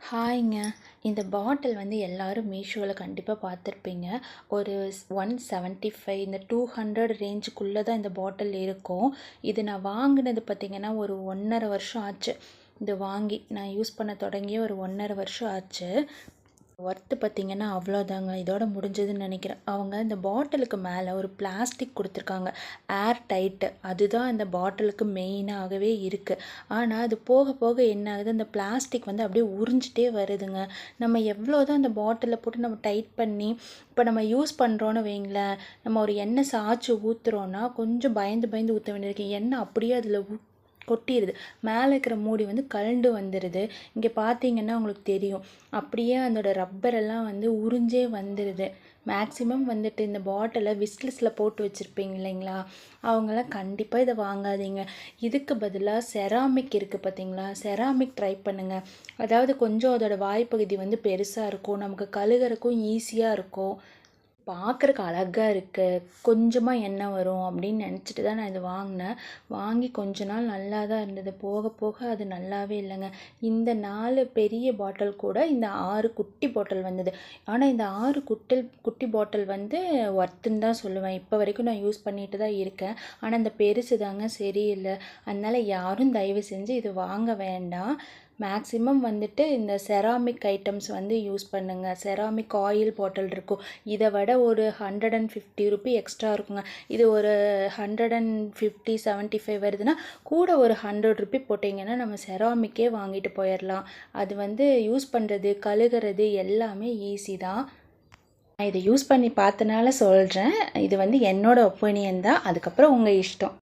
ஹாய்ங்க. இந்த பாட்டில் வந்து எல்லாரும் மீஷோவில் கண்டிப்பாக பார்த்துருப்பீங்க. ஒரு 175 இந்த 200 ரேஞ்சுக்குள்ளே தான் இந்த பாட்டில் இருக்கும். இது நான் வாங்கினது பார்த்திங்கன்னா ஒரு 1.5 வருஷம் ஆச்சு. இது வாங்கி நான் யூஸ் பண்ண தொடங்கியே ஒரு 1.5 வருஷம் ஆச்சு. ஒர்த்து பார்த்திங்கன்னா அவ்வளோதாங்க. இதோட முடிஞ்சதுன்னு நினைக்கிறேன். அவங்க இந்த பாட்டிலுக்கு மேலே ஒரு பிளாஸ்டிக் கொடுத்துருக்காங்க, ஏர் டைட்டு. அதுதான் இந்த பாட்டிலுக்கு மெயினாகவே இருக்குது. ஆனால் அது போக போக என்ன ஆகுது, அந்த பிளாஸ்டிக் வந்து அப்படியே உறிஞ்சிட்டே வருதுங்க. நம்ம எவ்வளோ தான் அந்த பாட்டிலில் போட்டு நம்ம டைட் பண்ணி இப்போ நம்ம யூஸ் பண்ணுறோன்னு வைங்களேன், நம்ம ஒரு எண்ணெய் சாய்ச்சி ஊற்றுறோன்னா கொஞ்சம் பயந்து பயந்து ஊற்ற வேண்டியிருக்கு. எண்ணெய் அப்படியே அதில் கொட்டிடுது. மேலே இருக்கிற மூடி வந்து கழண்டு வந்துடுது. இங்கே பார்த்தீங்கன்னா உங்களுக்கு தெரியும், அப்படியே அதோட ரப்பரெல்லாம் வந்து உறிஞ்சே வந்துடுது. மேக்ஸிமம் வந்துட்டு இந்த பாட்டிலை விஸ்லிஸில் போட்டு வச்சுருப்பீங்க இல்லைங்களா, அவங்களாம் கண்டிப்பாக இதை வாங்காதீங்க. இதுக்கு பதிலாக செராமிக் இருக்குது பார்த்தீங்களா, செராமிக் ட்ரை பண்ணுங்கள். அதாவது கொஞ்சம் அதோடய வாய்ப்பகுதி வந்து பெருசாக இருக்கும், நமக்கு கழுகுறக்கும் ஈஸியாக இருக்கும், பார்க்குறக்கு அழகாக இருக்குது, கொஞ்சமாக எண்ணெய் வரும் அப்படின்னு நினச்சிட்டு தான் நான் இது வாங்கினேன். வாங்கி கொஞ்ச நாள் நல்லா தான் இருந்தது. போக போக அது நல்லாவே இல்லைங்க. இந்த 4 பெரிய பாட்டில் கூட இந்த 6 குட்டி பாட்டில் வந்தது. ஆனால் இந்த 6 குட்டி பாட்டில் வந்து ஒர்த்துன்னு தான் சொல்லுவேன். இப்போ வரைக்கும் நான் யூஸ் பண்ணிட்டு தான் இருக்கேன். ஆனால் இந்த பெருசு தாங்க சரியில்லை. அதனால் யாரும் தயவு செஞ்சு இது வாங்க வேண்டாம். மேக்ஸிமம் வந்துட்டு இந்த செராமிக் ஐட்டம்ஸ் வந்து யூஸ் பண்ணுங்கள். செராமிக் ஆயில் பாட்டில் இருக்கும், இதை விட ஒரு 150 ரூபி எக்ஸ்ட்ரா இருக்குங்க. இது ஒரு 150-75 வருதுன்னா கூட ஒரு 100 ரூபி போட்டிங்கன்னா நம்ம செராமிக்கே வாங்கிட்டு போயிடலாம். அது வந்து யூஸ் பண்ணுறது கழுகுறது எல்லாமே ஈஸி தான். நான் இதை யூஸ் பண்ணி பார்த்தனால சொல்கிறேன். இது வந்து என்னோடய ஒப்பீனியன் தான். அதுக்கப்புறம் உங்கள் இஷ்டம்.